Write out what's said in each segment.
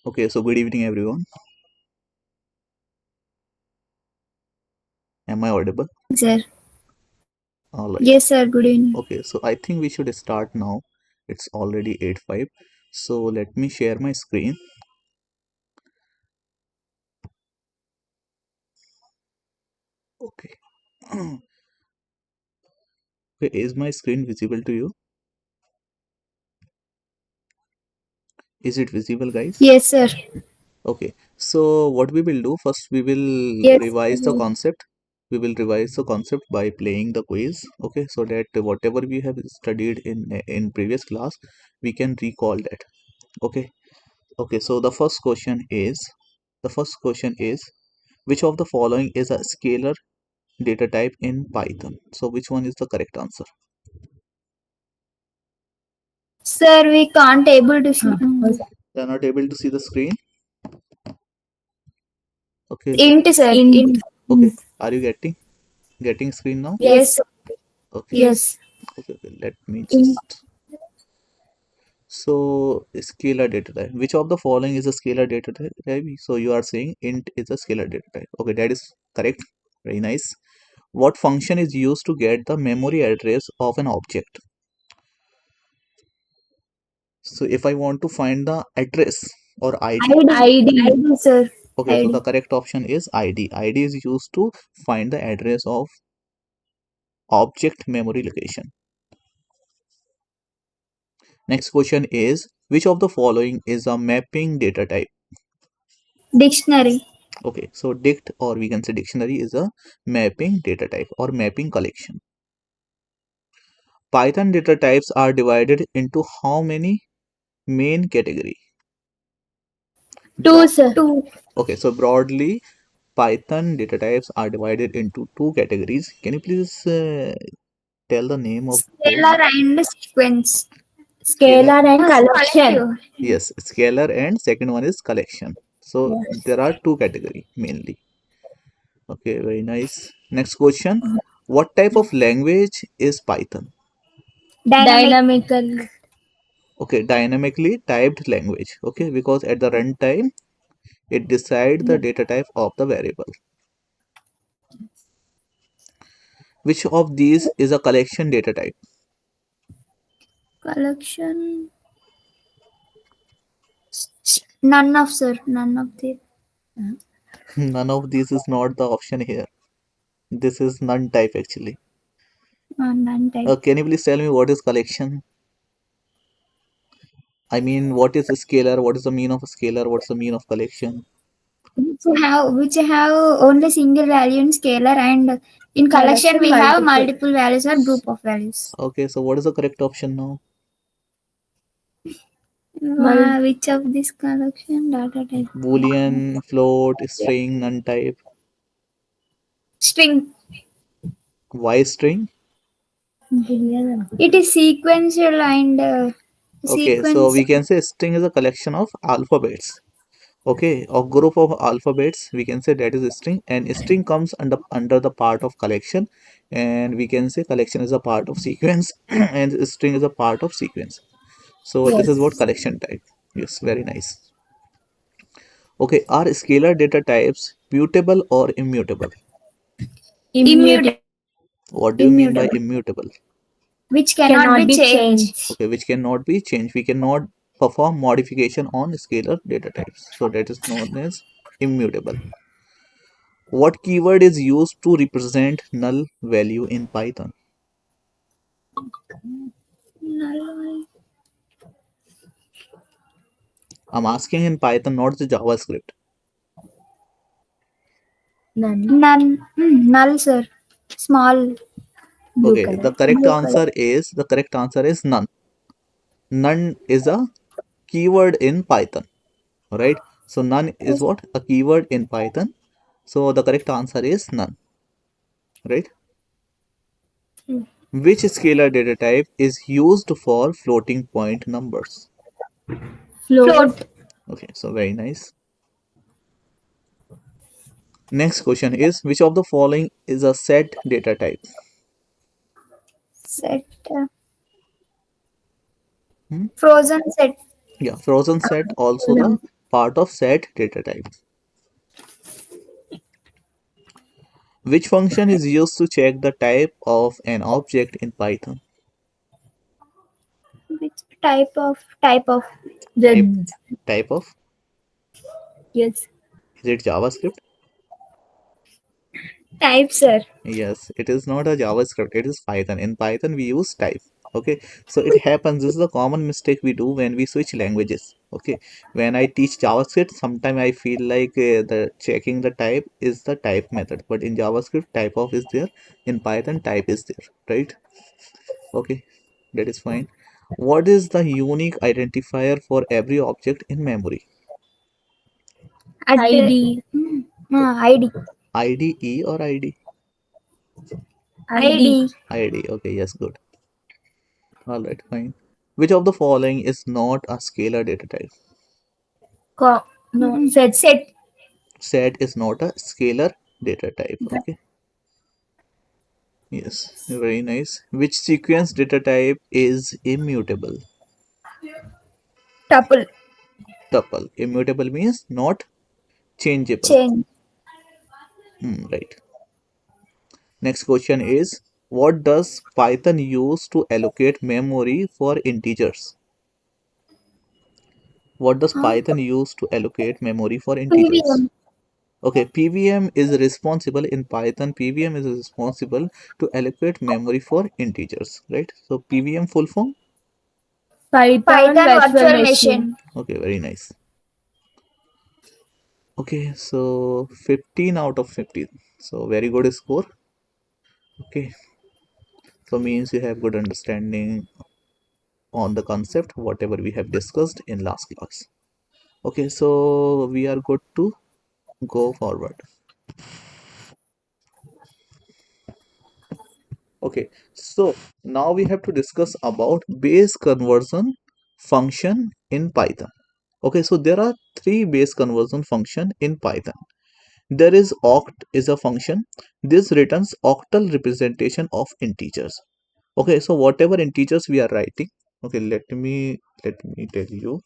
Okay, so good evening, everyone. Am I audible? Sir. All right. Yes, sir. Good evening. Okay, so I think we should start now. It's already 8:05. So let me share my screen. Okay. Okay, is my screen visible to you? Is it visible, guys? Yes, sir. Okay. So what we will do first, we will Yes, revise the sir. concept. We will revise the concept by playing the quiz. Okay, so that whatever we have studied in previous class, we can recall that. Okay. Okay, so the first question is which of the following is a scalar data type in Python? So which one is the correct answer? Sir, we can't able to see. You are not able to see the screen? Okay. Int, sir. Int. Okay. Are you getting screen now? Yes. Okay. Yes. Okay. Let me Int. just so scalar data type. Which of the following is a scalar data type? So you are saying int is a scalar data type. Okay, that is correct. Very nice. What function is used to get the memory address of an object? So if I want to find the address or ID, ID, sir. okay, so the ID. correct option is ID. ID is used to find the address of object memory location. Next question is which of the following is a mapping data type? Dictionary. Okay, so dict or we can say dictionary is a mapping data type or mapping collection. Python data types are divided into how many main category? Two, sir. Okay, so broadly Python data types are divided into two categories. Can you please tell the name of those? Scalar and sequence. Scalar. Scalar and collection. Yes, scalar and second one is collection. So Yes. there are two category mainly. Okay, very nice. Next question. What type of language is Python? Dynamical. Okay, dynamically typed language. Okay, because at the runtime it decides the data type of the variable. Which of these is a collection data type? Collection. None of, sir. None of the. None of these is not the option here. This is none type actually. None type. Can you please tell me what is collection? I mean, what is a scalar? What is the mean of a scalar? What's the mean of collection? Which have only single value in scalar, and in collection we have multiple values or group of values. Okay, so what is the correct option now? Which of this collection data type? Boolean, float, string, none type. String. Why string? It is sequential and Okay, so sequence. we can say string is a collection of alphabets. Okay, a group of alphabets, we can say that is a string, and a string comes under the part of collection, and we can say collection is a part of sequence, and a string is a part of sequence. So this is what Yes. collection type. Yes, very nice. Okay, are scalar data types mutable or immutable? Immutable. What do you mean by Immutable. immutable? Which cannot be changed. Okay, which cannot be changed. We cannot perform modification on scalar data types. So that is known as immutable. What keyword is used to represent null value in Python? Null. I'm asking in Python, not the JavaScript. None. Null, sir. Small. Blue Okay, color. Blue color. the correct answer is none. None is a keyword in Python, right? So none is what? A keyword in Python. So the correct answer is none, right? Which scalar data type is used for floating point numbers? Float. Okay, so very nice. Next question is which of the following is a set data type? Set. Hmm? Frozen set. Yeah, frozen set, also the Part of set data type. Which function is used to check the type of an object in Python? Which type of Type the type of yes is it JavaScript? type, sir. Yes, it is not a JavaScript, it is Python. In Python, we use type. Okay, so it happens. This is the common mistake we do when we switch languages. Okay, when I teach JavaScript, sometimes I feel like the checking the type is the type method, but in JavaScript, type of is there. In Python, type is there, right? Okay, that is fine. What is the unique identifier for every object in memory? ID. ID. IDE or ID? ID. ID. Okay, yes, good. All right, fine. Which of the following is not a scalar data type? No, set. Set is not a scalar data type. Okay, yes, very nice. Which sequence data type is immutable? Tuple. Tuple. Immutable means not changeable. Chain. Right. Next question is, what does Python use to allocate memory for integers? What does Python use to allocate memory for integers? PVM. Okay, PVM is responsible in Python. PVM is responsible to allocate memory for integers, right? So PVM full form. Python virtual machine. Okay, very nice. Okay, so 15 out of 15. So very good score. Okay, so means you have good understanding on the concept, whatever we have discussed in last class. Okay, so we are good to go forward. Okay, so now we have to discuss about base conversion function in Python. Okay, so there are three base conversion function in Python. There is oct is a function. This returns octal representation of integers. Okay, so whatever integers we are writing. Okay, let me tell you.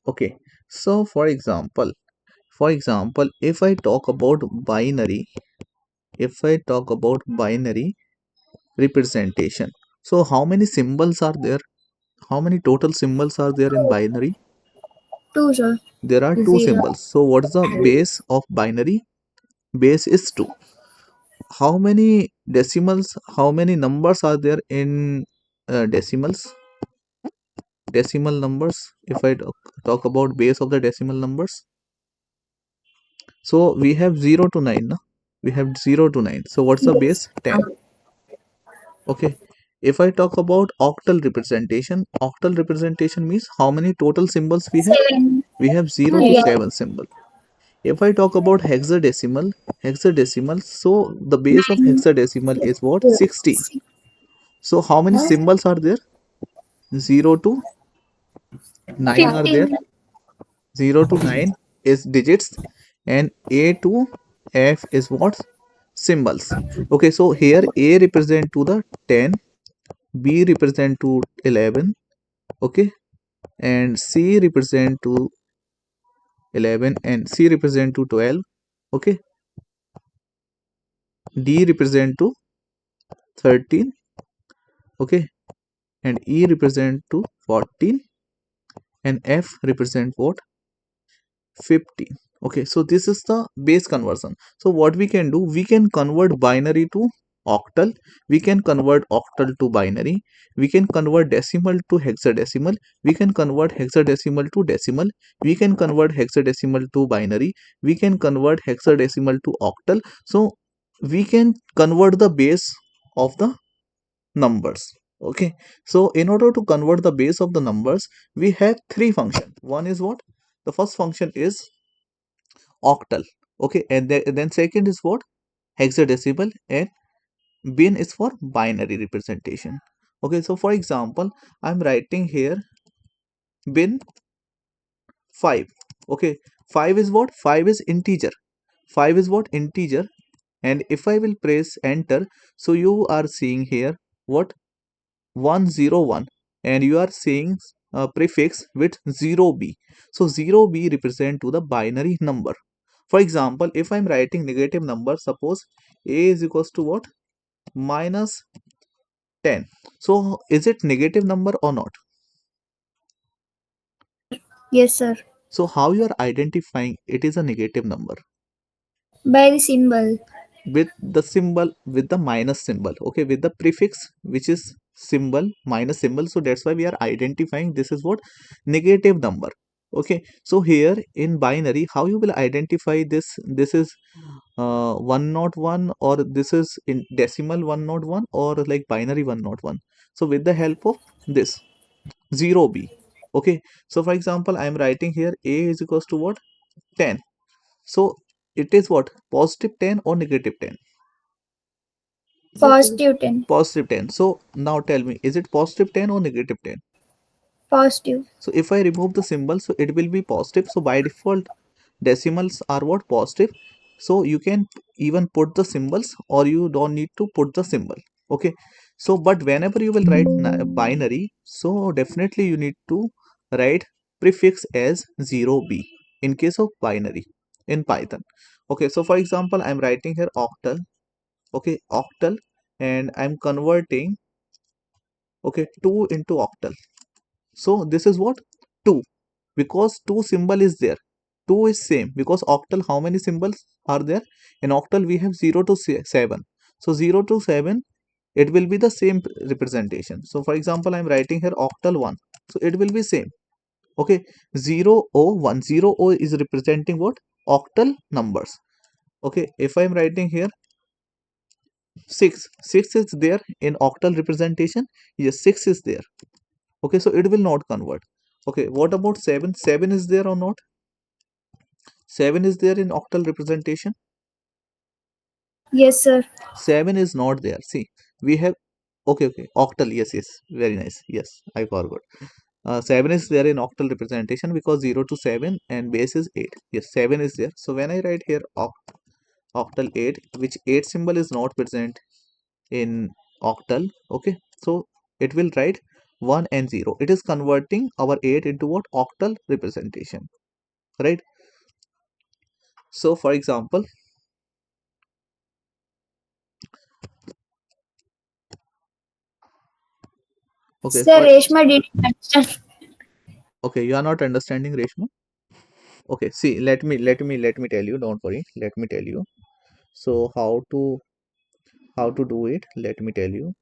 Okay, so for example, if I talk about binary representation, so how many symbols are there? How many total symbols are there in binary? Two, sir. There are two Zero. symbols. So what is the base of binary? Base is 2. How many decimals, how many numbers are there in decimals? Decimal numbers. If I talk about base of the decimal numbers, so we have 0 to 9. No? We have 0 to 9. So what's the Yes. base? 10. Okay. If I talk about octal representation means how many total symbols we have? Seven. We have 0 to Yeah. 7 symbol. If I talk about hexadecimal, so the base of Nine. hexadecimal is what? Four. 16. Six. So how many symbols are there? 0 to 9 are there. 15. 0 to 9 is digits and A to F is what? Symbols. Okay, so here A represent to the 10, B represent to 11, okay, and C represent to 11 and C represent to 12, okay, D represent to 13, okay, and E represent to 14 and F represent what? 15. Okay, so this is the base conversion. So what we can do, we can convert binary to octal, we can convert octal to binary, we can convert decimal to hexadecimal, we can convert hexadecimal to decimal, we can convert hexadecimal to binary, we can convert hexadecimal to octal. So we can convert the base of the numbers. Okay, so in order to convert the base of the numbers, we have three functions. One is what? The first function is octal. Okay, and then second is what? Hexadecimal, and bin is for binary representation. Okay, so for example, I'm writing here bin 5. Okay, 5 is what? 5 is integer. 5 is what? Integer. And if I will press enter, so you are seeing here what? 101, and you are seeing a prefix with 0b. So 0b represent to the binary number. For example, if I'm writing negative number, suppose a is equals to what? Minus 10. So is it negative number or not? Yes, sir. So how you are identifying it is a negative number? By the symbol. With the symbol, with the minus symbol, okay, with the prefix which is symbol, minus symbol. So that's why we are identifying this is what? Negative number. Okay, so here in binary, how you will identify this is 101, or this is in decimal 101, or like binary 101? So with the help of this 0b. Okay, so for example, I am writing here a is equals to what? 10. So it is what? Positive 10 or negative 10? Positive 10. Positive 10. So now tell me, is it positive 10 or negative 10? Positive. So if I remove the symbol, so it will be positive. So by default, decimals are what? Positive. So you can even put the symbols, or you don't need to put the symbol. Okay. So but whenever you will write binary, so definitely you need to write prefix as 0b in case of binary in Python. Okay. So for example, I'm writing here octal. Okay, octal, and I'm converting, okay, 2 into octal. So this is what? 2, because 2 symbol is there. 2 is same, because octal, how many symbols are there? In octal we have 0 to 7. So 0 to 7, it will be the same representation. So for example, I'm writing here octal 1. So it will be same. Okay, 0 o 1. 0 o is representing what? Octal numbers. Okay, if I'm writing here 6, 6 is there in octal representation. Yes, 6 is there. Okay, so it will not convert. Okay, what about 7? 7 is there or not? 7 is there in octal representation. Yes, sir. 7 is not there. See, we have, okay, okay, octal. Yes, yes, very nice. Yes, I forgot. 7 is there in octal representation because 0 to 7 and base is 8. Yes, 7 is there. So when I write here octal 8, which 8 symbol is not present in octal. Okay, so it will write 1 and 0. It is converting our 8 into what? Octal representation, right? So for example, okay, Sir, Reshma didn't understand. okay, you are not understanding, Reshma. Okay, see, let me tell you, don't worry, let me tell you. So how to do it, let me tell you.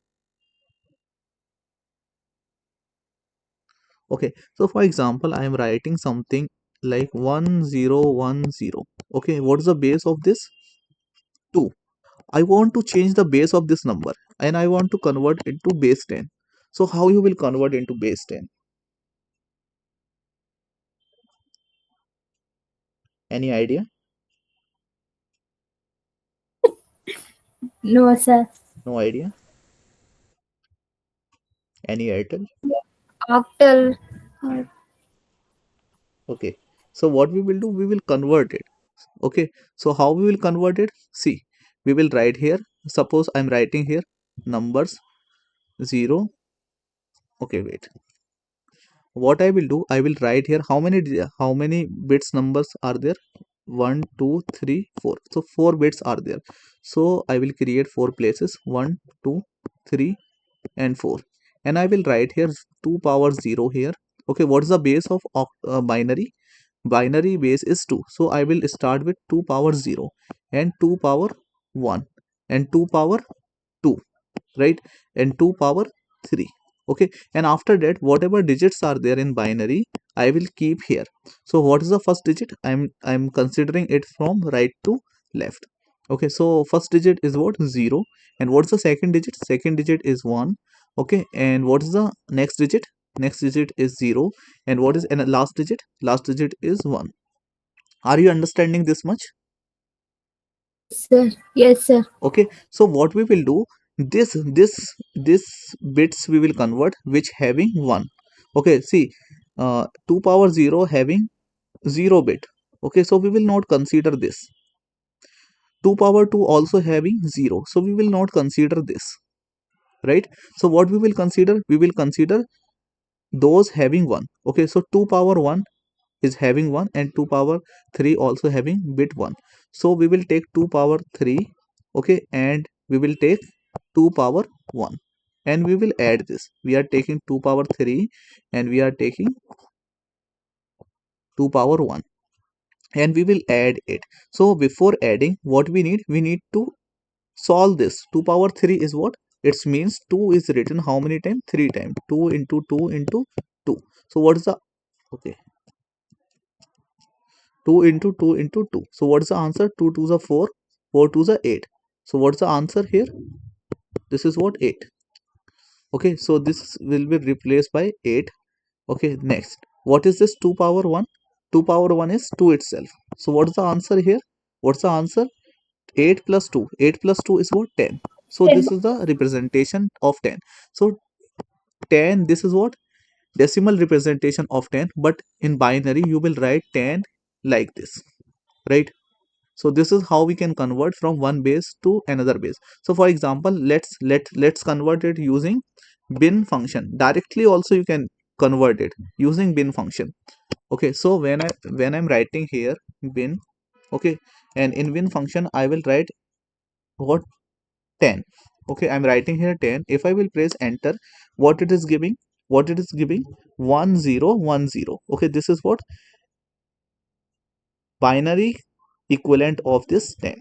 Okay, so for example, I am writing something like 1010. Okay, what is the base of this? 2. I want to change the base of this number, and I want to convert it to base 10. So how you will convert into base 10? Any idea? No, sir. No idea? Any Airtel? Octal. Okay. So what we will do, we will convert it. Okay. So how we will convert it? See, we will write here. Suppose I'm writing here numbers 0. Okay, wait. What I will do, I will write here how many bits numbers are there? 1, 2, 3, 4. So 4 bits are there. So I will create 4 places, 1, 2, 3, and 4. And I will write here 2 power 0 here. Okay, what is the base of binary? Binary base is 2. So I will start with 2 power 0 and 2 power 1 and 2 power 2, right? And 2 power 3. Okay, and after that, whatever digits are there in binary, I will keep here. So what is the first digit? I'm considering it from right to left. Okay, so first digit is what? 0. And what's the second digit? Second digit is 1. Okay, and what is the next digit? Next digit is 0. And what is and last digit? Last digit is 1. Are you understanding this much? Sir. Yes, sir. Okay, so what we will do, this bits we will convert which having 1. Okay, see, 2 power 0 having 0 bit. Okay, so we will not consider this. 2 power 2 also having 0, so we will not consider this, right? So what we will consider, we will consider those having 1. Okay, so 2 power 1 is having 1 and 2 power 3 also having bit 1. So we will take 2 power 3, okay, and we will take 2 power 1 and we will add this. We are taking 2 power 3 and we are taking 2 power 1 and we will add it. So before adding, what we need to solve this. 2 power 3 is what? It means 2 is written how many times? 3 times. 2 into 2 into 2. So what is the, okay, 2 into 2 into 2. So what is the answer? 2 to the 4, 4 to the 8. So what's the answer here? This is what? 8. Okay, so this will be replaced by 8. Okay, next. What is this 2 power 1? 2 power 1 is 2 itself. So what's the answer here? What's the answer? 8 plus 2. 8 plus 2 is what? 10. So this is the representation of 10. So 10, this is what? Decimal representation of 10, but in binary you will write 10 like this, right? So this is how we can convert from one base to another base. So for example, let's convert it using bin function. Directly also you can convert it using bin function. Okay, so when I'm writing here bin, okay, and in bin function I will write what? 10. Okay, I'm writing here 10. If I will press enter, what it is giving? What it is giving? 1010. Okay, this is what? Binary equivalent of this 10,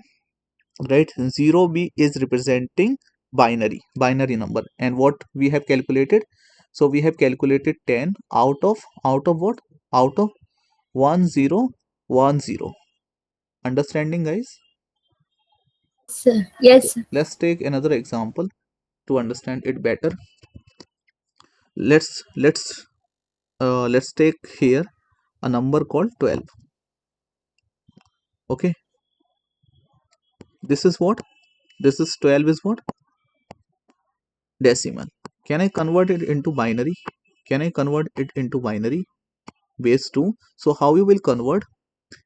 right? 0b is representing binary number. And what we have calculated? So we have calculated 10 out of what? Out of 1010. Understanding, guys? Sir. Okay, Yes, sir. let's take another example to understand it better. Let's take here a number called 12. Okay, this is what? This is 12 is what? Decimal. Can I convert it into binary? Can I convert it into binary? Base 2. So how you will convert?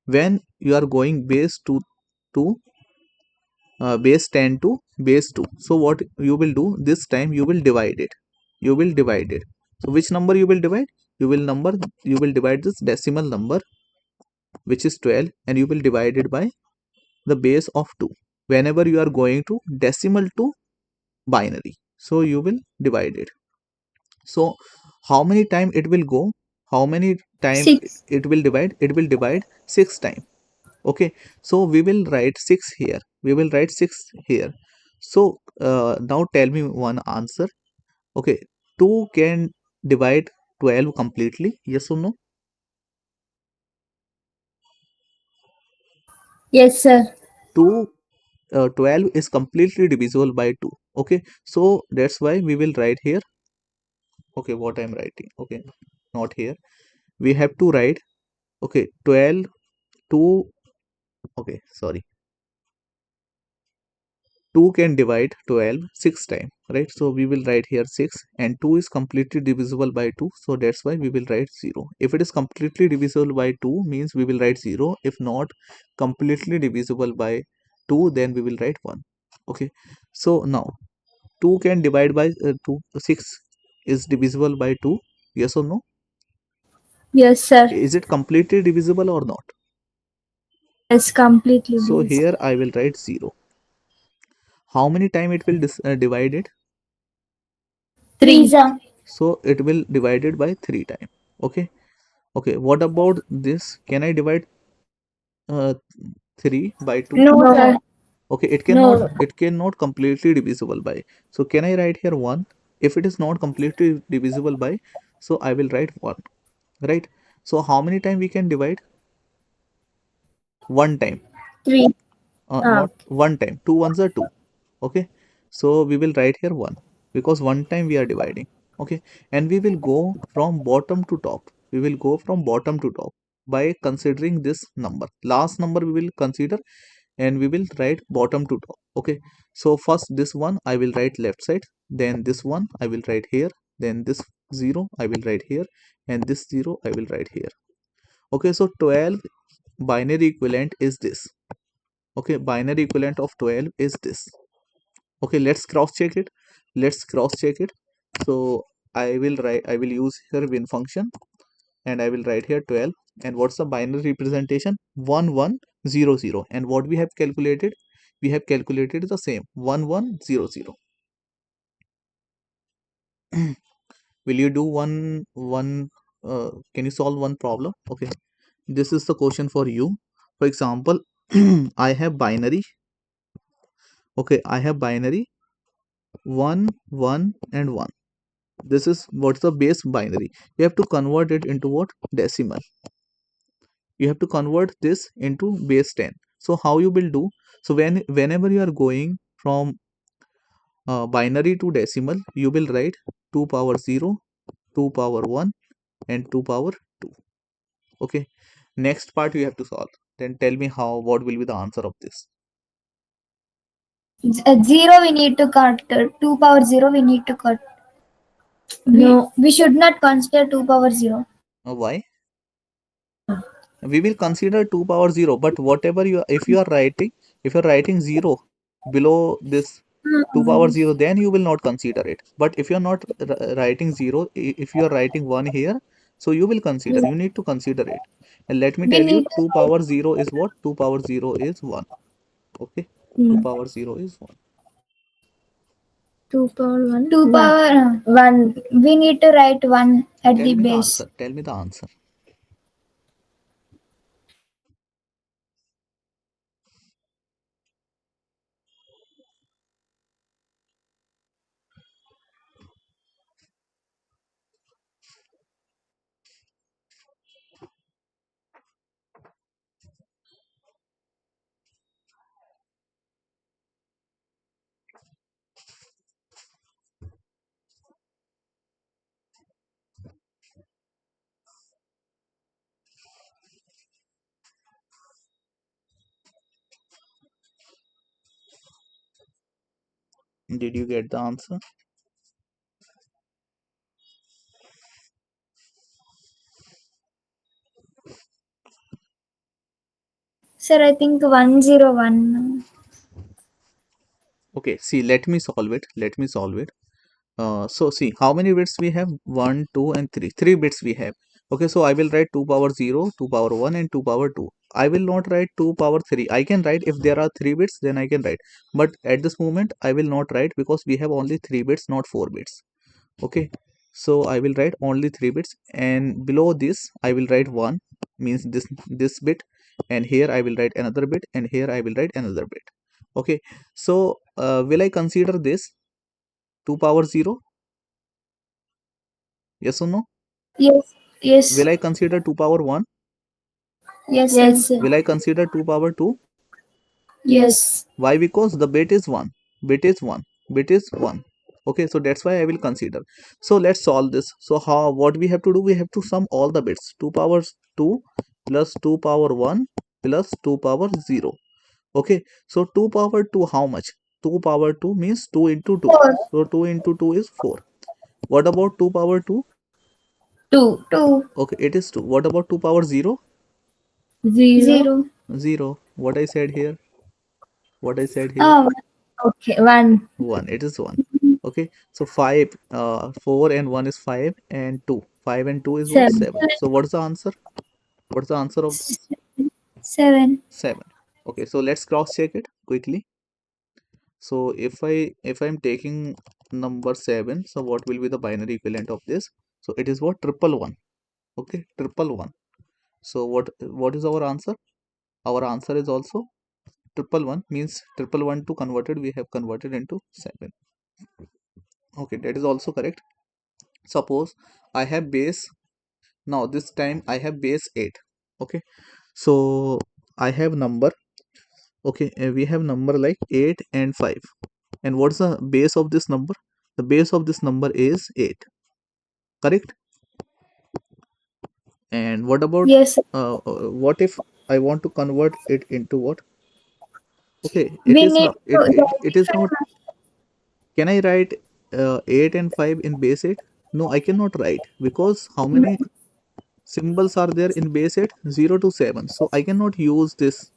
When you are going base 2 to base 10 to base 2. So what you will do? This time you will divide it. You will divide it. So which number you will divide? You will divide this decimal number, which is 12, and you will divide it by the base of 2 whenever you are going to decimal to binary. So you will divide it. So how many time it will go? How many time 6. it will divide? It will divide 6 time. Okay, so we will write 6 here. We will write 6 here. So now tell me one answer. Okay, 2 can divide 12 completely, yes or no? Yes, sir. 2 12 is completely divisible by 2. Okay, so that's why we will write here. Okay, what I'm writing? Okay, not here. We have to write, okay, 12 2. Okay, sorry, 2 can divide 12 6 times, right? So we will write here 6, and 2 is completely divisible by 2, so that's why we will write 0. If it is completely divisible by 2 means we will write 0. If not completely divisible by 2, then we will write 1. Okay, so now 2 can divide by 2. 6 is divisible by 2, yes or no? Yes, sir. Is it completely divisible or not? Yes, completely So divisible. here I will write 0. How many time it will divide it? 3. Sir. So it will divide it by 3 time. Okay, okay, what about this? Can I divide uh, 3 by 2? No, sir. Okay, No. it cannot completely divisible by. So can I write here 1? If it is not completely divisible by, so I will write 1, right? So how many time we can divide? One time. 3. Not Okay. one time. 2 ones are 2. Okay, so we will write here 1 because one time we are dividing. Okay, and we will go from bottom to top. We will go from bottom to top by considering this number. Last number we will consider, and we will write bottom to top. Okay, so first this one I will write left side, then this one I will write here, then this 0 I will write here, and this 0 I will write here. Okay, so 12 binary equivalent is this. Okay, binary equivalent of 12 is this. Okay, let's cross check it. Let's cross check it. So I will use here win function, and I will write here 12. And what's the binary representation? 1100. And what we have calculated? We have calculated the same 1100. Will you do can you solve one problem? Okay, this is the question for you. For example, I have binary. Okay, I have binary 1 1 and 1. This is what's the base binary. You have to convert it into what? Decimal. You have to convert this into base 10. So how you will do? So whenever you are going from binary to decimal, you will write 2 power 0, 2 power 1, and 2 power 2. Okay, next part you have to solve. Then tell me what will be the answer of this. 0 we need to cut. 2 power 0 we need to cut. No. We should not consider 2 power 0. Why? We will consider 2 power 0, but whatever if you are writing, if you are writing 0 below this 2 power 0, then you will not consider it. But if you are not writing 0, if you are writing 1 here, so you will consider, you need to consider it. And let me We tell you, need 2 power 0 is what? 2 power 0 is 1. Okay, 2 power 0 is 1. 2 power 1. 2 power 1. We need to write 1 at Tell the me the base. answer. Tell me the answer. Did you get the answer? Sir, I think 101. Okay, see, let me solve it. Let me solve it. So see how many bits we have? 1, 2, and 3. 3 bits we have. Okay, so I will write 2 power 0, 2 power 1, and 2 power 2. I will not write 2 power 3. I can write if there are 3 bits, then I can write. But at this moment, I will not write because we have only 3 bits, not 4 bits. Okay, so I will write only 3 bits, and below this I will write 1, means this bit, and here I will write another bit, and here I will write another bit. Okay, so will I consider this 2 power 0? Yes or no? Yes. Yes. Will I consider 2 power 1? Yes. Yes. Will I consider 2 power 2? Yes. Why? Because the bit is 1. Bit is 1. Bit is 1. Okay, so that's why I will consider. So let's solve this. So what we have to do? We have to sum all the bits. 2 power 2 plus 2 power 1 plus 2 power 0. Okay, so 2 power 2 how much? 2 power 2 means 2 into 2. 4. So 2 into 2 is 4. What about 2 power 2? 2. 2. Okay, it is 2. What about 2 power 0? 0. 0. What I said here? What I said here? Oh, okay. 1. 1. It is 1. Okay, so 5, 4 and 1 is 5, and 2. 5 and 2 is what? 7. 7. So what's the answer? What's the answer of this? 7. 7. Okay, so let's cross check it quickly. So if I'm taking number 7, so what will be the binary equivalent of this? So it is what? Triple 1. Okay, triple 1. So what is our answer? Our answer is also triple 1, means triple 1 to converted, we have converted into 7. Okay, that is also correct. Suppose I have base, now this time I have base 8. Okay, so I have number. Okay, we have number like 8 and 5. And what's the base of this number? The base of this number is 8. Correct? And what about Yes. what if I want to convert it into what? Okay, it We is need not, to it is not. Can I write 8 and 5 in base 8? No, I cannot write, because how many symbols are there in base 8? 0 to 7. So I cannot use this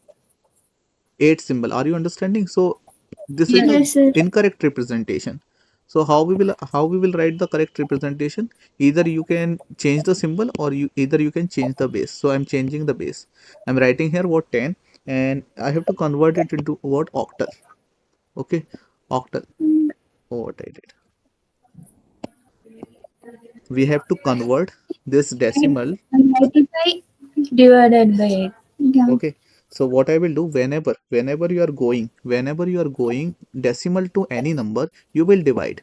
8 symbol. Are you understanding? So this is Yes, the yes, sir. incorrect representation. So how we will write the correct representation? Either you can change the symbol, or either you can change the base. So I'm changing the base. I'm writing here what 10, and I have to convert it into what octal. Okay, octal. Oh, what I did. We have to convert this decimal. 95 divided by 8. Yeah. Okay, so what I will do, whenever you are going decimal to any number, you will divide.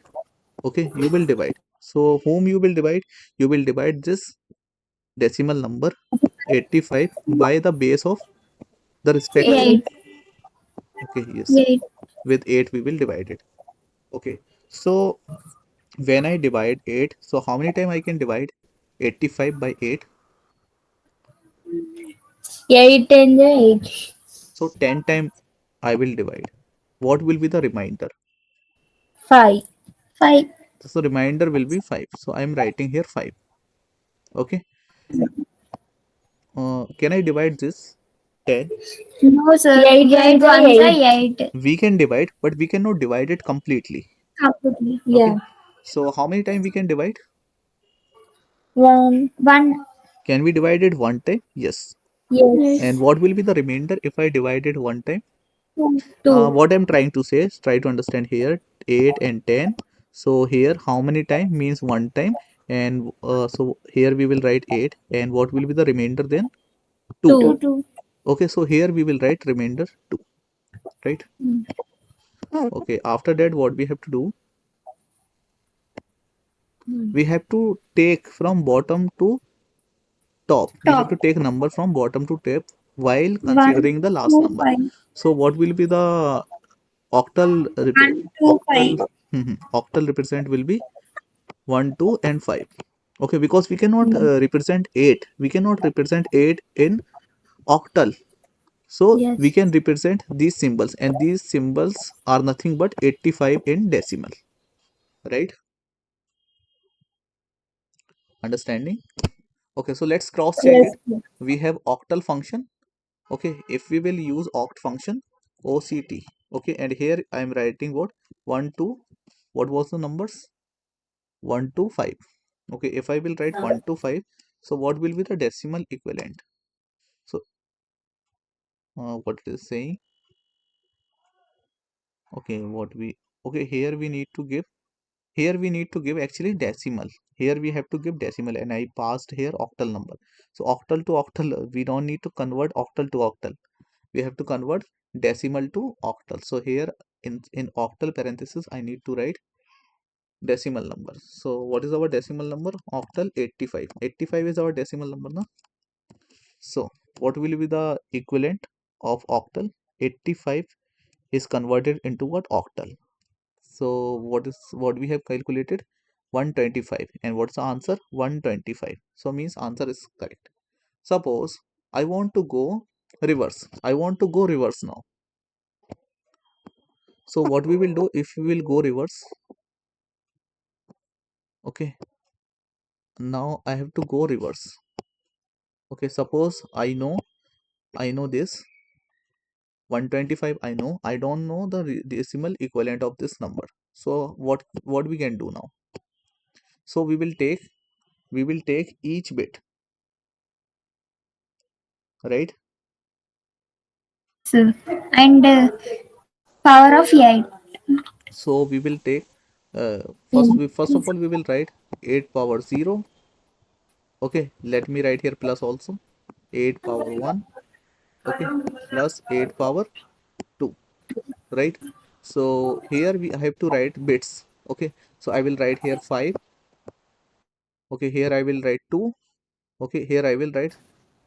Okay, you will divide. So whom you will divide? You will divide this decimal number 85 by the base of the respective. 8. Okay, yes, 8. with 8 we will divide it. Okay, so when I divide 8, so how many time I can divide 85 by 8? 8 and 8. So 10 time I will divide. What will be the remainder? 5. 5. So remainder will be 5. So I am writing here 5. Okay. Can I divide this 10? No, sir. 8 by 8. We can divide, but we cannot divide it completely. Completely. Okay. Yeah. So how many time we can divide? 1. 1. Can we divide it one time? Yes. And Yes. what will be the remainder if I divide it one time? 2. What I'm trying to say is, try to understand here, 8 and 10. So here how many time means one time, and so here we will write 8, and what will be the remainder then? 2. 2. 2. Okay, so here we will write remainder 2, right? Okay, after that what we have to do? We have to take from bottom to top. We have to Top. take number from bottom to top while 1, considering the last 2, number. 5. So what will be the octal 1, 2, octal 5. octal represent will be 1, 2 and 5. Okay, because we cannot represent 8. We cannot represent 8 in octal. So we Yes. can represent these symbols, and these symbols are nothing but 85 in decimal, right? Understanding? Okay, so let's cross check Yes. it. We have octal function. Okay, if we will use oct function, oct. Okay, and here I am writing what? 1, 2. What was the numbers? 1 to 5. Okay, if I will write 1 to 5, so what will be the decimal equivalent? So what it is saying? Okay, okay, here we need to give, actually decimal. Here we have to give decimal, and I passed here octal number. So octal to octal, we don't need to convert octal to octal. We have to convert decimal to octal. So here in octal parenthesis I need to write decimal number. So what is our decimal number? Octal 85. 85 is our decimal number, no? So what will be the equivalent of octal? 85 is converted into what? Octal. So what we have calculated? 125. And what's the answer? 125. So means answer is correct. Suppose I want to go reverse. I want to go reverse now. So what we will do, if we will go reverse? Okay, now I have to go reverse. Okay, suppose I know this 125. I know, I don't know the decimal equivalent of this number. So what we can do now? So we will take each bit, right? Yes. And power of 8. So we will take first of all we will write 8 power 0. Okay, let me write here plus also. 8 power 1. Okay, plus 8 power 2, right? So here I have to write bits. Okay, so I will write here 5. Okay, here I will write 2. Okay, here I will write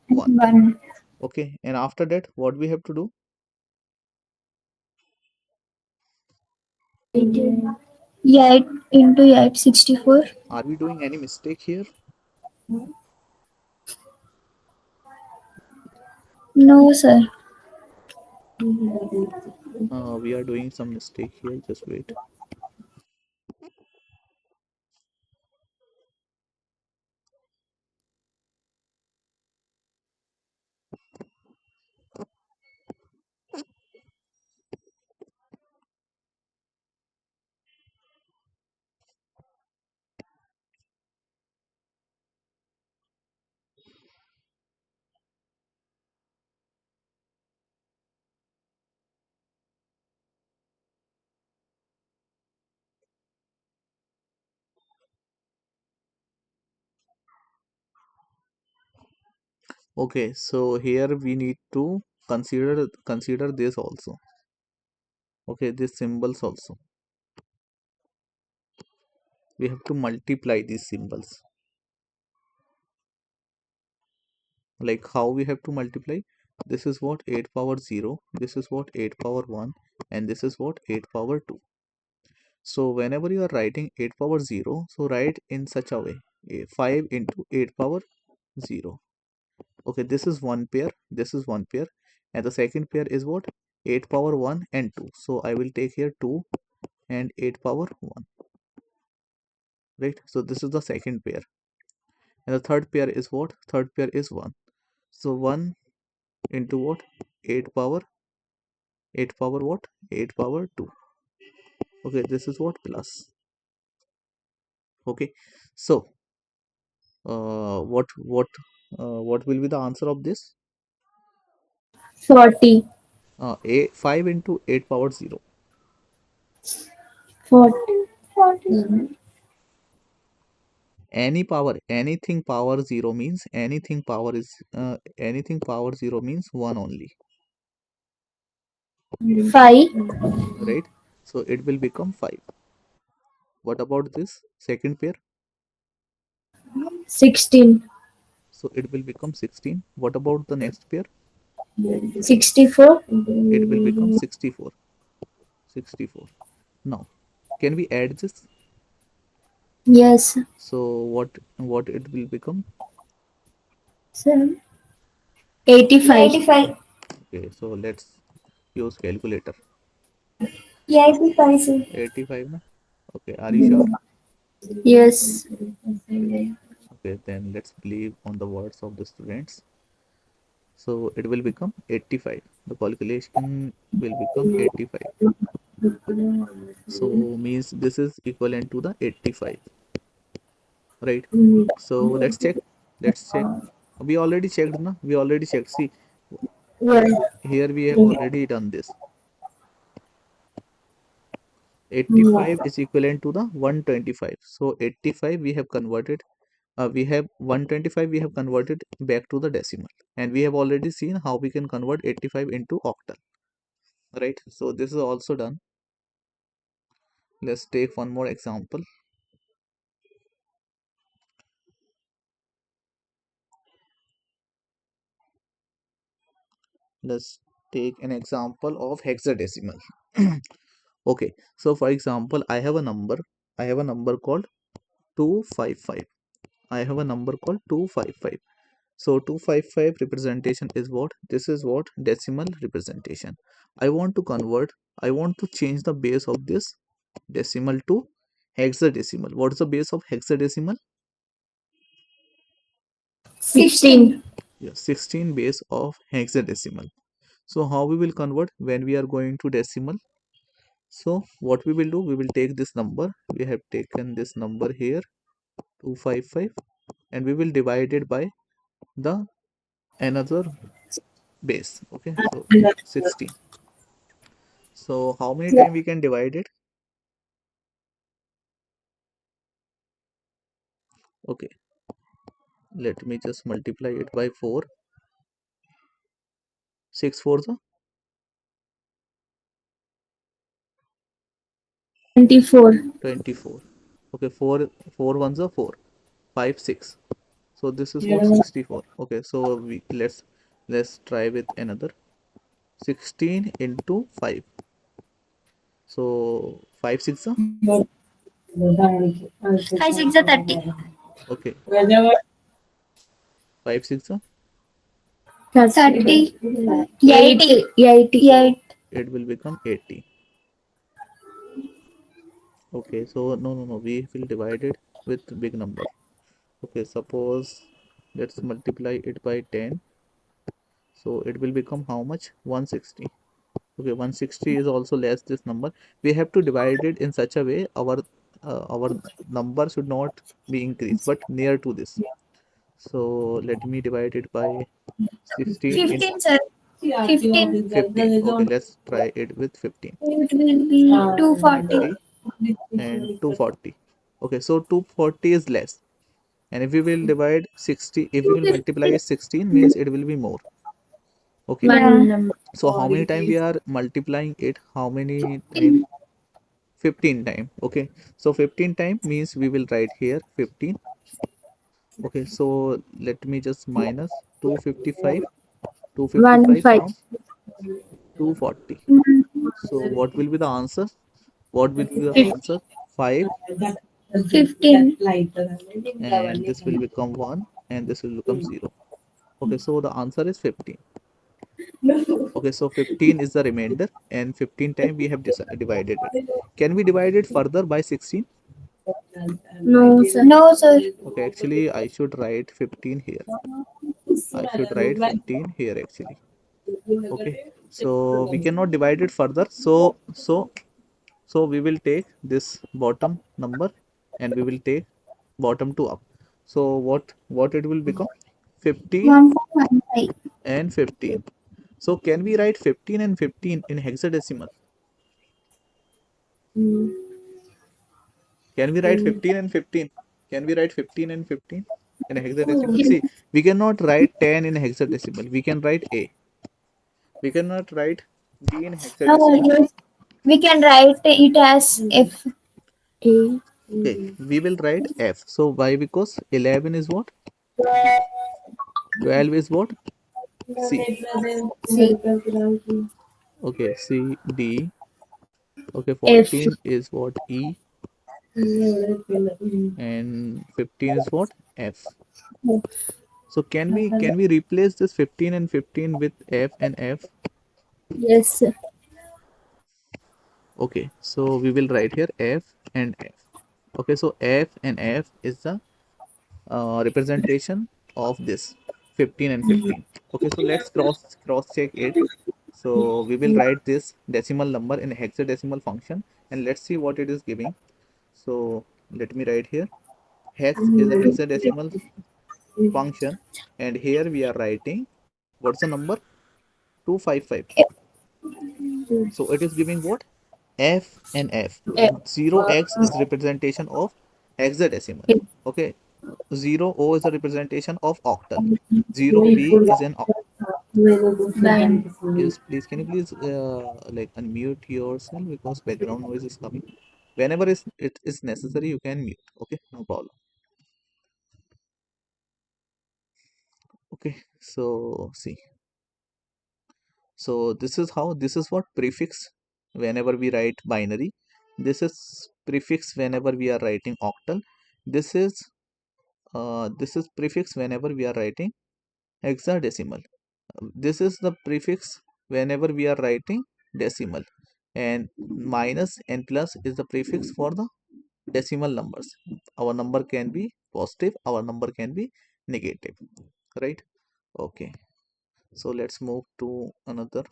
1. 1. Okay, and after that what we have to do? 8 into 8, 64. Are we doing any mistake here? No, sir. We are doing some mistake here. Just wait. Okay, so here we need to consider this also. Okay, these symbols also. We have to multiply these symbols. Like how we have to multiply? This is what 8 power 0, this is what 8 power 1, and this is what 8 power 2. So whenever you are writing 8 power 0, so write in such a way, 5 into 8 power 0. Okay, this is one pair, this is one pair, and the second pair is what? 8 power 1 and 2. So I will take here 2 and 8 power 1, right? So this is the second pair. And the third pair is what? Third pair is 1. So 1 into what? 8 power 8 power what? 8 power 2. Okay, this is what? Plus. Okay, so what will be the answer of this? 40. 5 into 8 power 0. 40. 40. Any power, anything power 0 means anything power 0 means 1 only, 5. right? So it will become 5. What about this second pair? 16. So it will become 16. What about the next pair? 64. It will become 64. 64. Now, can we add this? Yes. So what it will become? 7. 85. 85. Okay, so let's use calculator. 85, sir. 85 na? Okay, are you sure? Yes. Okay, then let's believe on the words of the students. So it will become 85. The calculation will become 85. So means this is equivalent to the 85, right? So let's check. Let's check. We already checked, na? We already checked. See, Yes. here we have already done this. 85 is equivalent to the 125. So 85 we have converted. We have 125 we have converted back to the decimal, and we have already seen how we can convert 85 into octal, right? So this is also done. Let's take one more example. Let's take an example of hexadecimal. Okay, so for example, I have a number called 255. I have a number called 255. So 255 representation is what? This is what? Decimal representation. I want to convert, I want to change the base of this decimal to hexadecimal. What is the base of hexadecimal? 16. Yeah, 16 base of hexadecimal. So how we will convert when we are going to decimal? So what we will do, we will take this number, we have taken this number here 255, and we will divide it by the another base. Okay, so 16. So how many times we can divide it? Okay, let me just multiply it by 4. 6 fours are 24. 24. Okay, 4 ones are 4. 5 6. So this is what? 64. Okay, so let's try with another. 16 into 5. So 5 6 are 5 6 are 30. okay. 5 6 are 30. 80. 80. it will become 80. Okay, so no, we will divide it with big number. Okay, suppose let's multiply it by 10. So it will become how much? 160. Okay, 160 is also less this number. We have to divide it in such a way our number should not be increased but near to this. So let me divide it by 16 in 15, sir. 15. 15. Okay, let's try it with 15. It will be 240. 240 and 240. Okay, so 240 is less. And if we will divide 60, if we will multiply 16 means it will be more. Okay, Yeah. so how many time we are multiplying it? How many time? 15 time. Okay, so 15 time means we will write here 15. Okay, so let me just minus 255 1 5. from 240. So what will be the answer? What will be the answer? 5, 15. and this will become 1 and this will become 0. Okay, so the answer is 15. Okay, so 15 is the remainder and 15 time we have divided it. Can we divide it further by 16? No, sir. No, sir. Okay, actually I should write 15 here. I should write 15 here actually. Okay, so we cannot divide it further. So we will take this bottom number and we will take bottom to up. So what it will become? 15 1.15. and 15. So can we write 15 and 15 in hexadecimal? Can we write 15 and 15? Can we write 15 and 15 in hexadecimal? See, we cannot write 10 in hexadecimal. We can write A. We cannot write B in hexadecimal. Yes. We can write it as F. A. Okay, we will write F. So why? Because 11 is what? B. 12 is what? C. C. Okay, C, D. Okay, F. 14 is what? E. And 15 is what? F. So can we replace this 15 and 15 with F and F? Yes, sir. Okay, so we will write here F and F. Okay, so F and F is the representation of this 15 and 15. Okay, so let's cross check it. So we will write this decimal number in a hexadecimal function and let's see what it is giving. So let me write here. Hex is a hexadecimal function and here we are writing what's the number? 255. So it is giving what? F and F. F. 0x is representation of hexadecimal. Okay. 0O is a representation of octal. 0B is an octal. Nine. Yes, please. Can you please like unmute yourself because background noise is coming. Whenever it is necessary, you can mute. Okay, no problem. Okay, so see. So this is what prefix whenever we write binary. This is prefix whenever we are writing octal. This is prefix whenever we are writing hexadecimal. This is the prefix whenever we are writing decimal, and minus and plus is the prefix for the decimal numbers. Our number can be positive, our number can be negative, right? Okay, so let's move to another.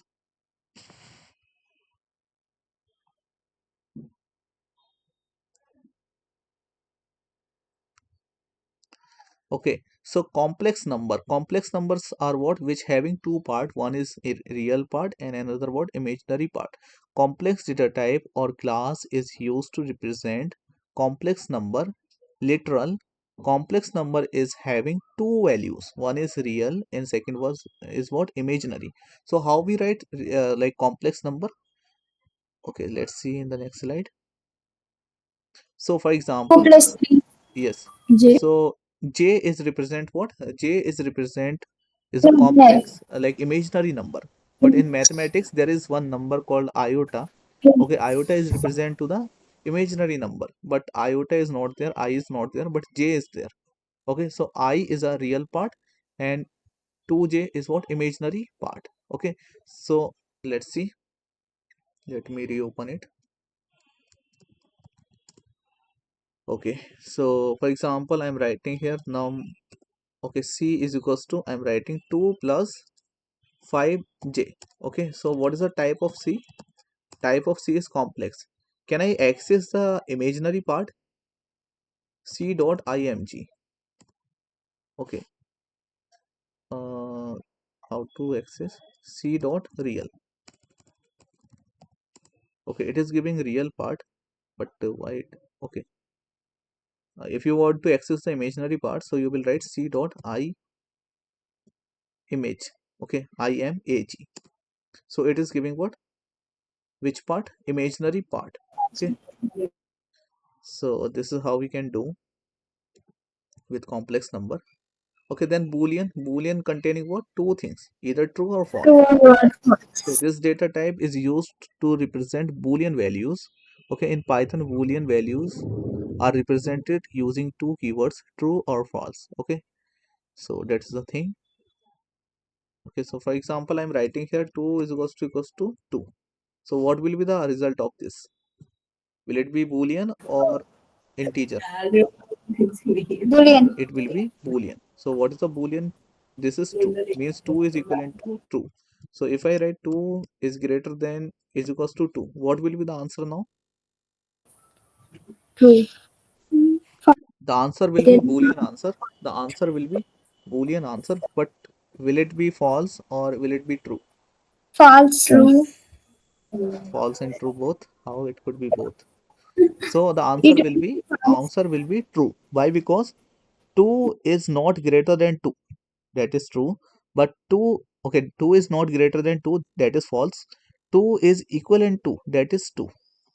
Okay, so complex numbers are what which having two part. One is a real part and another what imaginary part. Complex data type or class is used to represent complex number. Literal complex number is having two values. One is real and second was is what imaginary. So how we write like complex number? Okay, let's see in the next slide. So for 2 example, plus 3. yes. J. So J is represent what? J is represent is a Nine. complex like imaginary number. But in mathematics there is one number called iota. Okay, iota is represent to the imaginary number, but iota is not there, I is not there, but J is there. Okay, so I is a real part and 2J is what imaginary part. Okay, so let's see. Let me reopen it. Okay, so for example, I'm writing here now. Okay, C is equals to, I'm writing 2 plus 5J. Okay, so what is the type of C? Type of C is complex. Can I access the imaginary part? C dot img. Okay, uh, how to access C dot real? Okay, it is giving real part, but why it, okay, if you want to access the imaginary part, so you will write C dot I image. Okay, imag. So it is giving what? Which part? Imaginary part. Okay, so this is how we can do with complex number. Okay, then boolean containing what? Two things, either true or false. True or Okay, false. this data type is used to represent boolean values. Okay, in Python, boolean values are represented using two keywords, true or false. Okay, so that's the thing. Okay, so for example, I'm writing here 2 is equals to 2. So what will be the result of this? Will it be boolean or integer? Boolean. It will be boolean. So what is the boolean? This is true, means 2 is equivalent to true. So if I write 2 is greater than is equals to 2, what will be the answer now? True. The answer will be boolean answer. The answer will be boolean answer, but will it be false or will it be true? False. True. False and true both. How it could be both? So the It answer will be true. Why? Because 2 is not greater than 2. That is true. But 2, okay, 2 is not greater than 2. That is false. 2 is equivalent to, that is 2.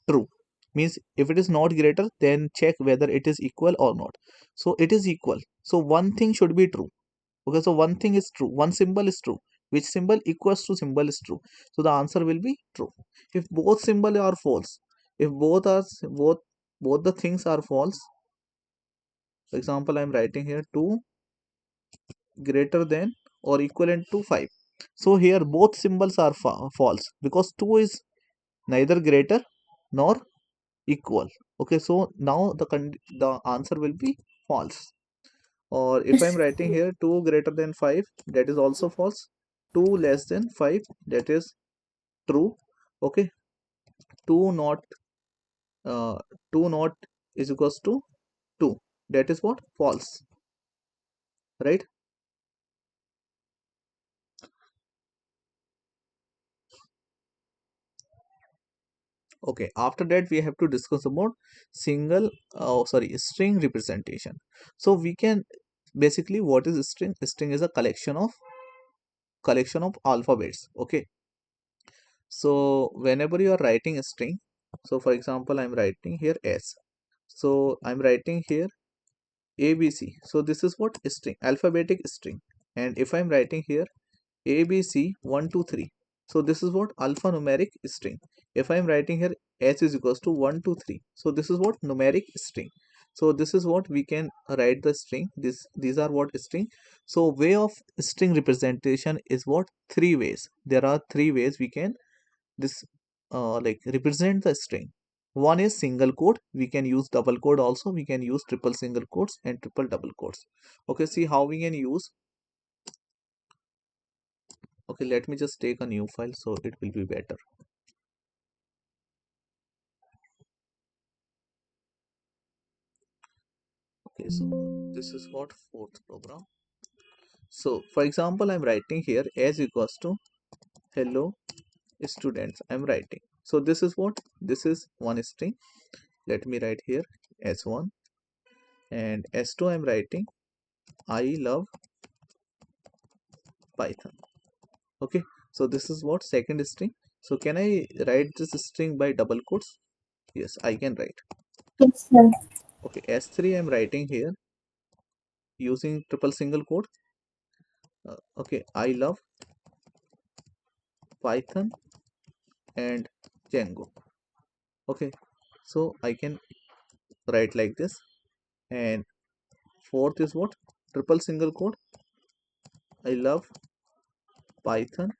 True. Means if it is not greater, then check whether it is equal or not. So it is equal. So one thing should be true. Okay, so one thing is true. One symbol is true. Which symbol equals to symbol is true. So the answer will be true. If both symbol are false, if both the things are false, for example, I'm writing here 2 greater than or equivalent to 5. So here both symbols are false because 2 is neither greater nor equal. Okay, so now the answer will be false. Or if I'm writing here 2 greater than 5, that is also false. 2 less than 5, that is true. Okay, 2 not uh, 2 not is equals to 2, that is what? False, right? Okay, after that we have to discuss about string representation. So we can, basically, what is a string? A string is a collection of alphabets. Okay, so whenever you are writing a string, so for example, I'm writing here S. So I'm writing here ABC. So this is what? A string, alphabetic string. And if I'm writing here ABC 1 2 3, so this is what? Alphanumeric string. If I'm writing here H is equals to 1 2 3, so this is what? Numeric string. So this is what we can write the string. These are what? String. So way of string representation is what? Three ways. There are three ways we can this like represent the string. One is single quote. We can use double quote also. We can use triple single quotes and triple double quotes. Okay, see how we can use. Okay, let me just take a new file so it will be better. Okay, so this is what? Fourth program. So for example, I'm writing here as equals to hello students. I'm writing. So this is what? This is one string. Let me write here s1, and s2 I'm writing I love Python. Okay, so this is what? Second string. So can I write this string by double quotes? Yes, I can write. yes, sir. Okay, s3 I'm writing here using triple single quote. Okay, I love Python and Django. Okay, so I can write like this. And fourth is what? Triple single quote. I love Python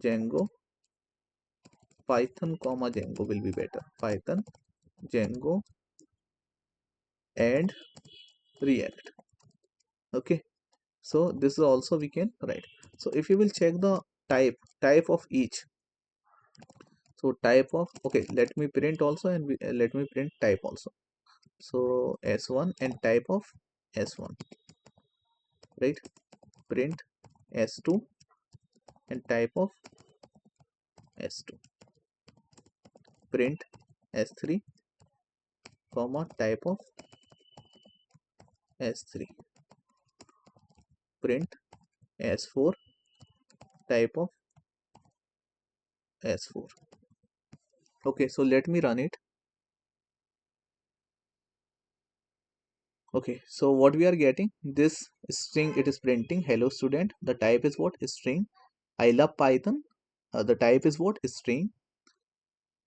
Django, Python comma Django will be better. Python, Django and React. Okay, so this is also we can write. So if you will check the type of each, so type of, okay, let me print also, and let me print type also. So s1 and type of s1, right? Print s2 and type of s2. Print s3 comma type of s3. Print s4 type of s4. Okay, so let me run it. Okay, so what we are getting, this string, it is printing hello student. The type is what? String. I love Python. The type is what? String.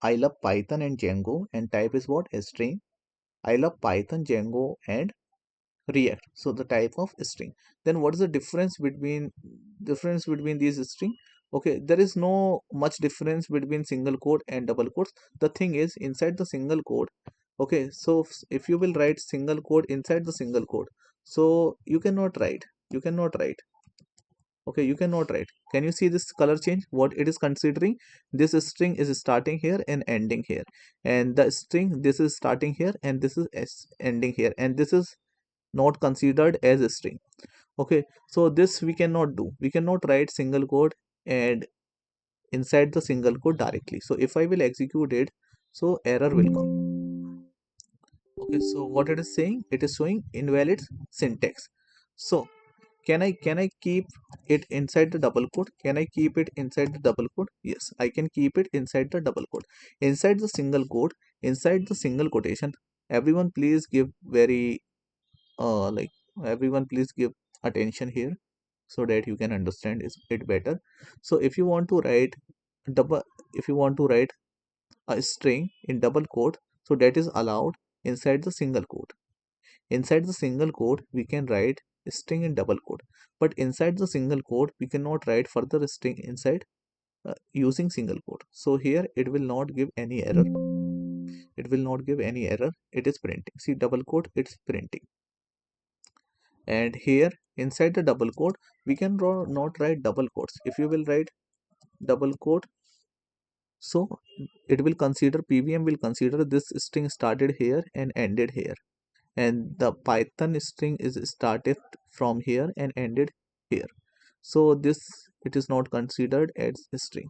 I love Python and Django, and type is what? String. I love Python, Django and React. So the type of string. Then what is the difference between these string? Okay, there is no much difference between single quote and double quotes. The thing is, inside the single quote, okay, so if you will write single quote inside the single quote, so you cannot write, okay, you cannot write. Can you see this color change? What it is considering, this string is starting here and ending here, and the string, this is starting here and this is ending here, and this is not considered as a string. Okay, so this we cannot do. We cannot write single quote and inside the single quote directly. So if I will execute it, so error will come. Okay, so what it is saying, it is showing invalid syntax. So can I keep it inside the double quote? Can I keep it inside the double quote? Yes, I can keep it inside the double quote. Inside the single quote, inside the single quotation, everyone please give very like everyone please give attention here, so that you can understand it better. So double if you want to write a string in double quote, so that is allowed inside the single quote. Inside the single quote we can write string in double quote, but inside the single quote we cannot write further string inside using single quote. So here it will not give any error. It will not give any error. It is printing. See, double quote, it's printing. And here inside the double quote we can not write double quotes. If you will write double quote, so it will consider, pvm will consider this string started here and ended here, and the python string is started from here and ended here. So this, it is not considered as a string.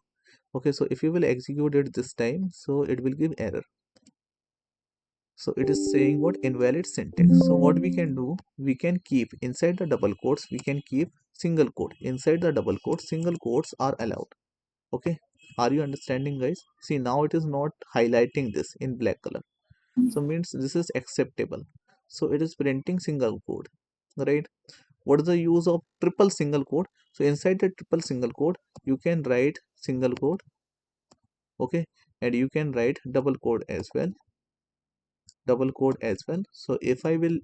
Okay, so if you will execute it this time, so it will give error. So it is saying what? Invalid syntax. So what we can do, we can keep inside the double quotes, we can keep single quote. Inside the double quotes, single quotes are allowed. Okay, are you understanding, guys? See, now it is not highlighting this in black color, so means this is acceptable. So it is printing single quote, right? What is the use of triple single quote? So inside the triple single quote you can write single quote, okay, and you can write double quote as well, double quote as well. So if I will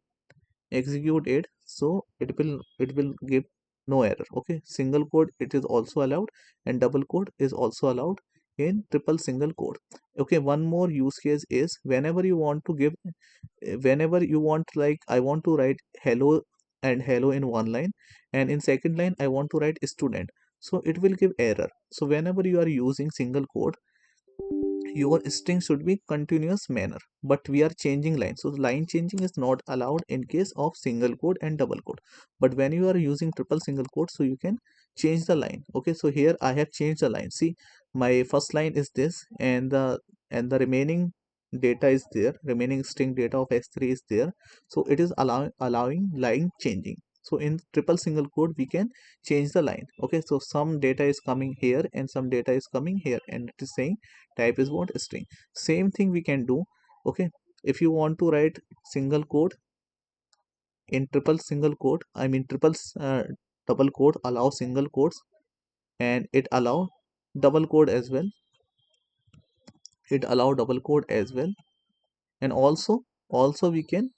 execute it, so it will give no error. Okay, single quote it is also allowed, and double quote is also allowed in triple single quote. Okay, one more use case is whenever you want to give, whenever you want, like I want to write hello and hello in one line, and in second line I want to write student, so it will give error. So whenever you are using single quote, your string should be continuous manner, but we are changing line, so line changing is not allowed in case of single quote and double quote. But when you are using triple single quote, so you can change the line. Okay, so here I have changed the line. See, my first line is this, and the remaining data is there, remaining string data of s3 is there. So it is allowing line changing. So in triple single quote we can change the line. Okay, so some data is coming here and some data is coming here, and it is saying type is what? String. Same thing we can do. Okay, if you want to write single quote in triple single quote, I mean triple double quote allow single quotes, and it allow double quote as well, it allow double quote as well, and also we can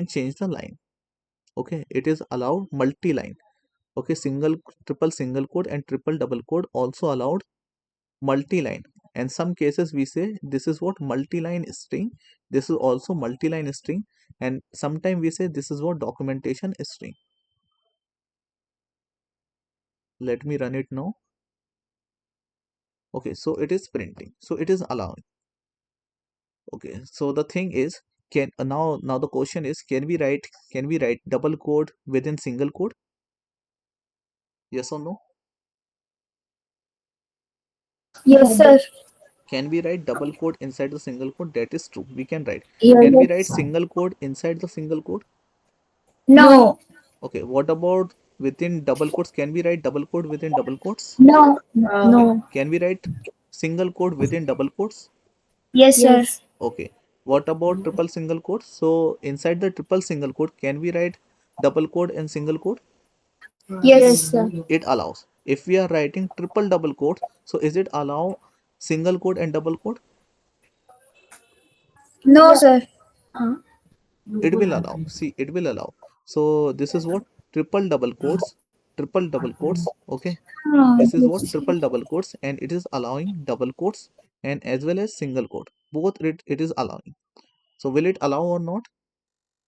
change the line. Okay, it is allowed multi line. Okay, triple single quote and triple double quote also allowed multi-line. And some cases we say this is what multi-line string. This is also multi-line string. And sometimes we say this is what documentation string. Let me run it now. Okay, so it is printing. So it is allowing. Okay, so the thing is, can now the question is, can we write double quote within single quote? Yes or no? Yes, sir. Can we write double quote inside the single quote? That is true. We can write. Can we write Yes. single quote inside the single quote? No. Okay, what about within double quotes? Can we write double quote within double quotes? No. Okay, No. can we write single quote within double quotes? Yes, sir. Okay, what about triple single quotes? So inside the triple single quote, can we write double quote and single quote? Yes, sir. It allows. If we are writing triple double quotes, so is it allow single quote and double quote? No, sir. It will allow. See, it will allow. So this is what triple double quotes. Okay, this is what triple double quotes, and it is allowing double quotes and as well as single quote. Both it is allowing. So will it allow or not?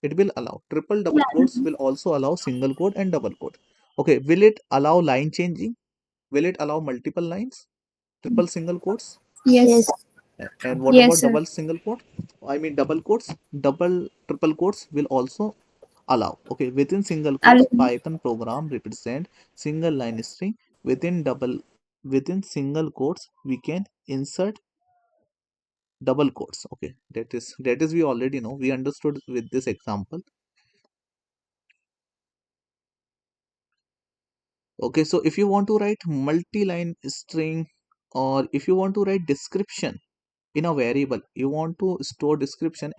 It will allow. Triple double quotes will also allow single quote and double quote. Okay, will it allow line changing? Will it allow multiple lines? Triple single quotes? Yes. And what Yes, about sir. double single quote? I mean double quotes. Double triple quotes will also allow. Okay, within single quotes, Python program represent single line string. Within single quotes, we can insert double quotes. Okay, that is we already know. We understood with this example. Okay, so if you want to write multi-line string, or if you want to write description in a variable, you want to store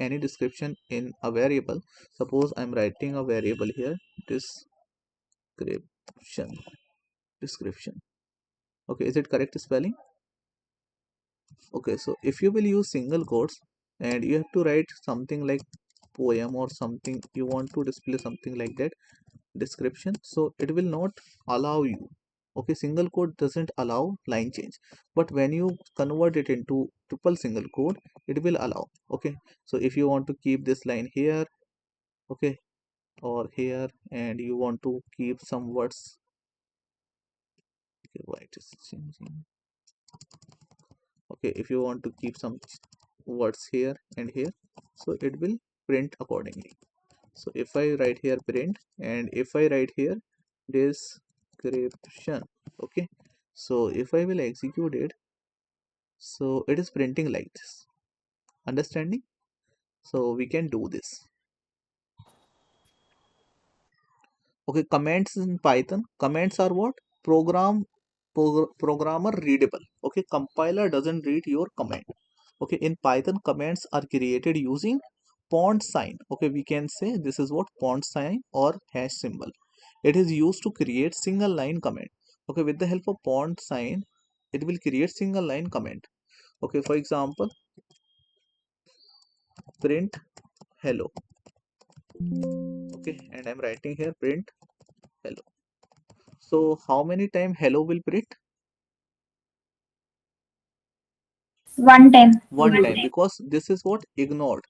any description in a variable. Suppose I'm writing a variable here, description, description. Okay, is it correct spelling? Okay, so if you will use single quotes and you have to write something like poem or something, you want to display something like that description, so it will not allow you. Okay, single quote doesn't allow line change, but when you convert it into triple single quote, it will allow. Okay, so if you want to keep this line here, okay, or here, and you want to keep some words, okay, why it is changing. Okay, if you want to keep some words here and here, so it will print accordingly. So if I write here print, and if I write here description, okay, so if I will execute it, so it is printing like this. Understanding? So we can do this. Okay, comments in Python. Comments are what? Programmer readable. Okay, compiler doesn't read your comment. Okay, in Python, comments are created using pound sign. Okay, we can say this is what pound sign or hash symbol. It is used to create single line comment. Okay, with the help of pound sign, it will create single line comment. Okay, for example, print hello. Okay, and I'm writing here print hello. So how many time hello will print? One time. One time, because this is what ignored.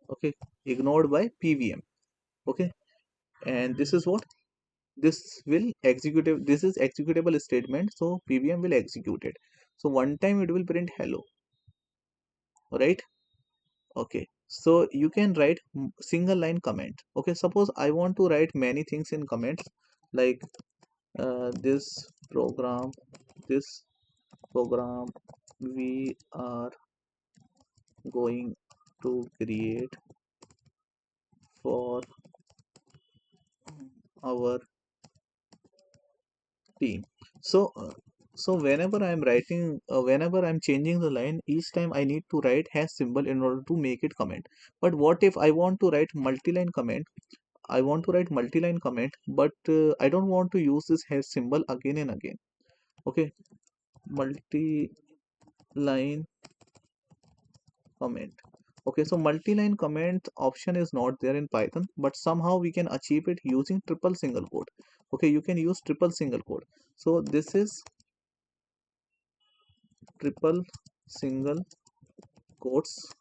Okay, ignored by PVM. Okay, and this is what this will execute. This is executable statement, so PVM will execute it. So one time it will print hello, right? Okay, so you can write single line comment. Okay, suppose I want to write many things in comments, like this program this program we are going to create for our team. So whenever I'm writing, whenever I'm changing the line, each time I need to write hash symbol in order to make it comment. But what if I want to write multi-line comment? I want to write multi-line comment, but I don't want to use this hash symbol again and again. Okay, multi-line comment. Okay, so multi-line comment option is not there in Python, but somehow we can achieve it using triple single quote. Okay, you can use triple single quote. So this is triple single quotes,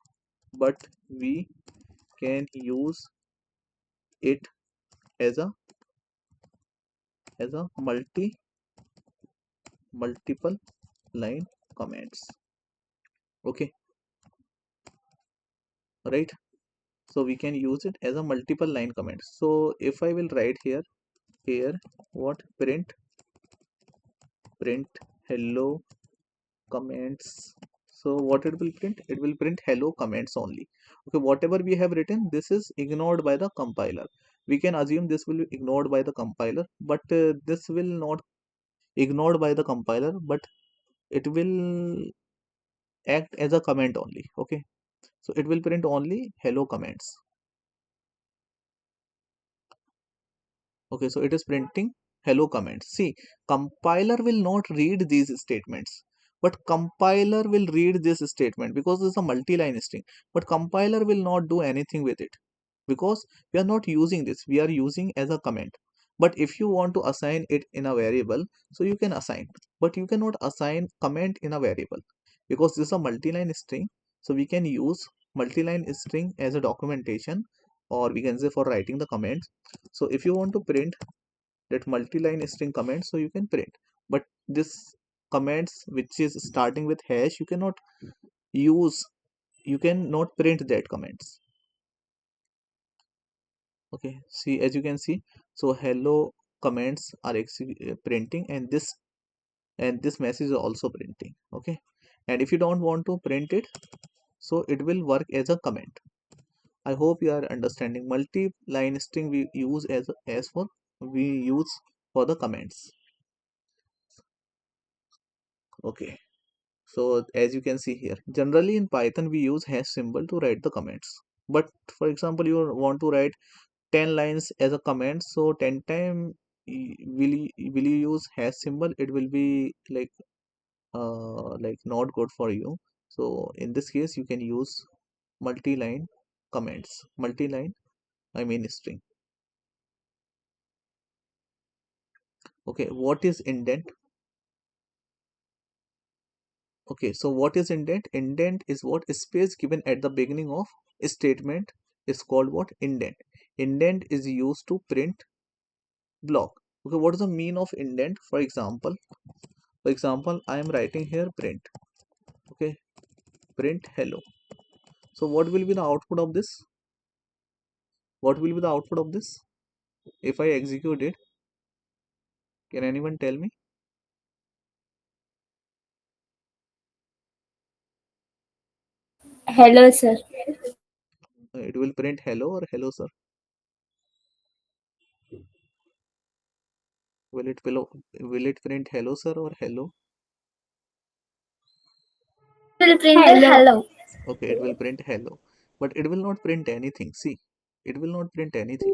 but we can use it as a multiple line comments. Okay, right? So we can use it as a multiple line comment. So if I will write here what print hello comments, so what it will print, it will print hello comments only. Okay, whatever we have written, this is ignored by the compiler. We can assume this will be ignored by the compiler, but this will not ignored by the compiler, but it will act as a comment only. Okay, so it will print only hello comments. Okay, so it is printing hello comments. See, compiler will not read these statements, but compiler will read this statement because this is a multi-line string. But compiler will not do anything with it because we are not using this. We are using as a comment. But if you want to assign it in a variable, so you can assign. But you cannot assign comment in a variable because this is a multi-line string. So we can use multi-line string as a documentation, or we can say for writing the comments. So if you want to print that multi-line string comment, so you can print, but this comments which is starting with hash, you cannot use, you cannot print that comments. Okay, see, as you can see, so hello comments are printing, and this message is also printing. Okay, and if you don't want to print it, so it will work as a comment. I hope you are understanding. Multi-line string we use as for we use for the comments. Okay, so as you can see here, generally in Python we use hash symbol to write the comments. But for example, you want to write 10 lines as a comment, so 10 time will you use hash symbol? It will be like not good for you. So in this case, you can use multi-line comments. Multi-line, I mean string. Okay, what is indent? Okay, so what is indent? Indent is what space given at the beginning of a statement is called what? Indent. Indent is used to print block. Okay, what is the mean of indent? For example, I am writing here print. Okay, print hello. So what will be the output of this? What will be the output of this? If I execute it, can anyone tell me? Hello, sir. It will print hello or hello, sir? Will it print hello, sir, or hello? Will print the hello. Okay, it will print hello, but it will not print anything. See, it will not print anything.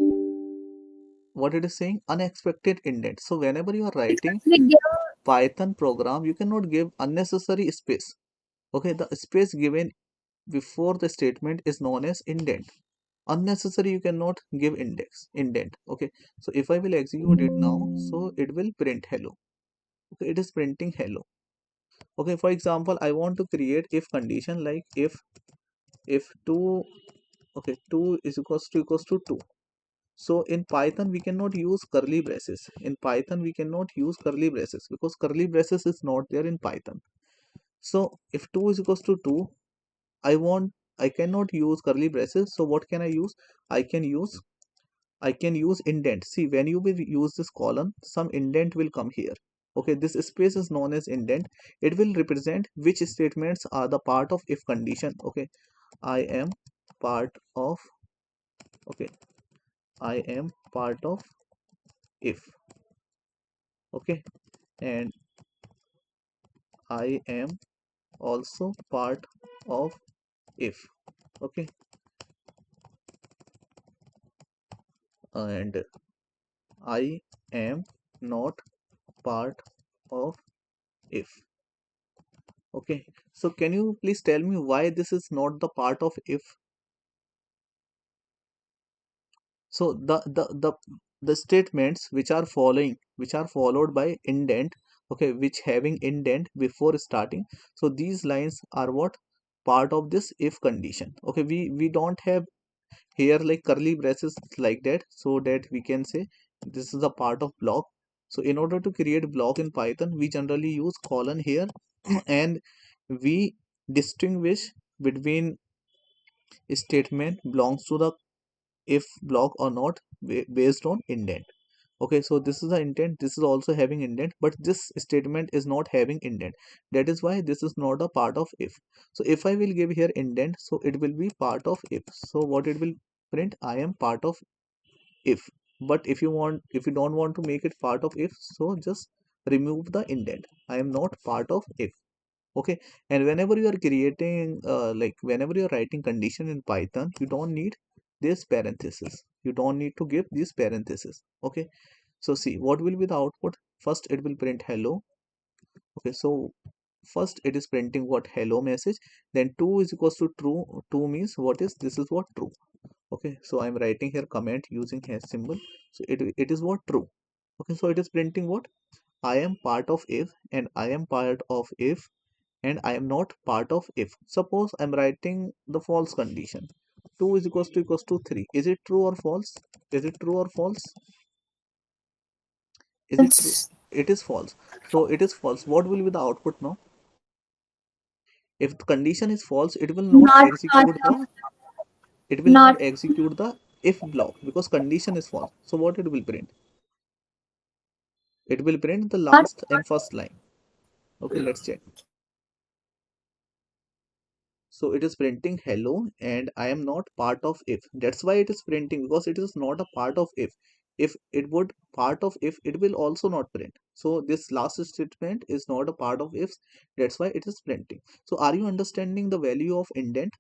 What it is saying? Unexpected indent. So whenever you are writing We give Python program, you cannot give unnecessary space. Okay, the space given before the statement is known as indent. Unnecessary you cannot give indent. Okay, so if I will execute it now, so it will print hello. Okay, it is printing hello. Okay, for example, I want to create if condition, like if 2, okay, 2 is equals to 2. So in Python we cannot use curly braces. In Python we cannot use curly braces because curly braces is not there in Python. So if 2 is equals to 2, I cannot use curly braces. So what can I use? I can use indent. See, when you will use this colon, some indent will come here. Okay, this space is known as indent. It will represent which statements are the part of if condition. Okay, I am part of, okay, I am part of if. Okay, and I am also part of if. Okay, and I am not part of if. Okay, so can you please tell me why this is not the part of if? So the statements which are following, which are followed by indent, okay, which having indent before starting, so these lines are what? Part of this if condition. Okay, we don't have here like curly braces like that, so that we can say this is a part of block. So in order to create block in Python, we generally use colon here and we distinguish between statement belongs to the if block or not based on indent. Okay, so this is the intent, this is also having indent, but this statement is not having indent. That is why this is not a part of if. So if I will give here indent, so it will be part of if. So what it will print? I am part of if. But if you want, if you don't want to make it part of if, so just remove the indent. I am not part of if. Okay, and whenever you are creating like whenever you are writing condition in Python, you don't need this parenthesis, you don't need to give this parenthesis. Okay, so see what will be the output. First it will print hello. Okay, so first it is printing what? Hello message. Then 2 is equals to true. 2 means what is this? Is what? True. Okay, so I'm writing here comment using hash symbol. So it is what? True. Okay, so it is printing what? I am part of if, and I am part of if, and I am not part of if. Suppose I'm writing the false condition. 2 is equals to 3. Is it true or false? Is it true or false? Is it true? It's It is false. So it is false. What will be the output now? If the condition is false, not part of, it will not not execute the if block because condition is false. So what it will print? It will print the not last and first line. Okay, let's check. So it is printing hello and I am not part of if. That's why it is printing, because it is not a part of if. If it would part of if, it will also not print. So this last statement is not a part of ifs. That's why it is printing. So are you understanding the value of indent?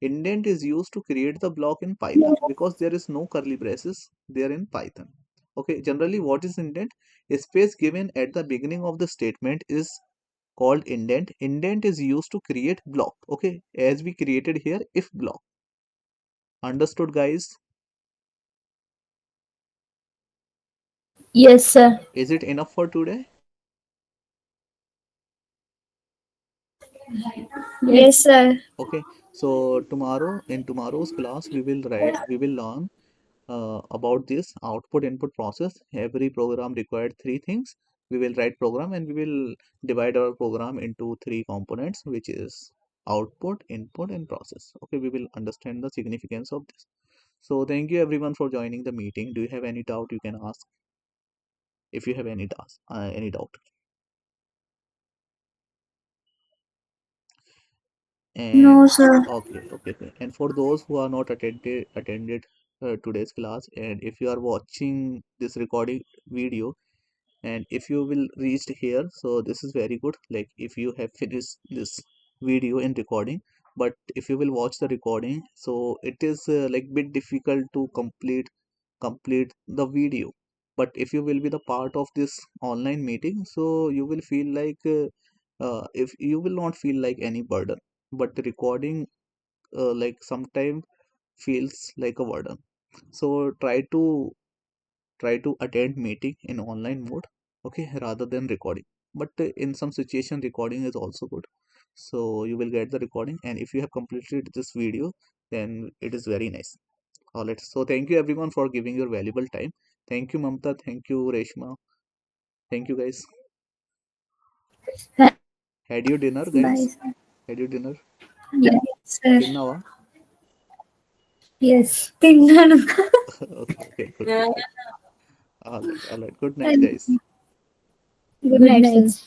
Indent is used to create the block in Python because there is no curly braces there in Python. Okay, generally what is indent? A space given at the beginning of the statement is called indent. Indent is used to create block. Okay, as we created here if block. Understood, guys? yes sir. Is it enough for today? Yes sir. Okay, so tomorrow in tomorrow's class we will learn about this output input process. Every program required three things. We will write program and we will divide our program into three components, which is output, input, and process. Okay, we will understand the significance of this. So thank you everyone for joining the meeting. Do you have any doubt? You can ask if you have any doubt. No And sir. okay. And for those who are not attended today's class, and if you are watching this recording video, and if you will reached here, so this is very good. Like if you have finished this video in recording, but if you will watch the recording, so it is like bit difficult to complete the video. But if you will be the part of this online meeting, so you will feel like if you will not feel like any burden, but the recording like sometime feels like a burden. So try to attend meeting in online mode, okay, rather than recording. But in some situation recording is also good, so you will get the recording, and if you have completed this video, then it is very nice. All right, so thank you everyone for giving your valuable time. Thank you Mamta, thank you Reshma, thank you guys. Had you dinner, Bye guys? sir. Had you dinner? Yes sir. Tinnava? Yes. తిన్నాను. Okay, good. All right, good night, guys. Good night sir.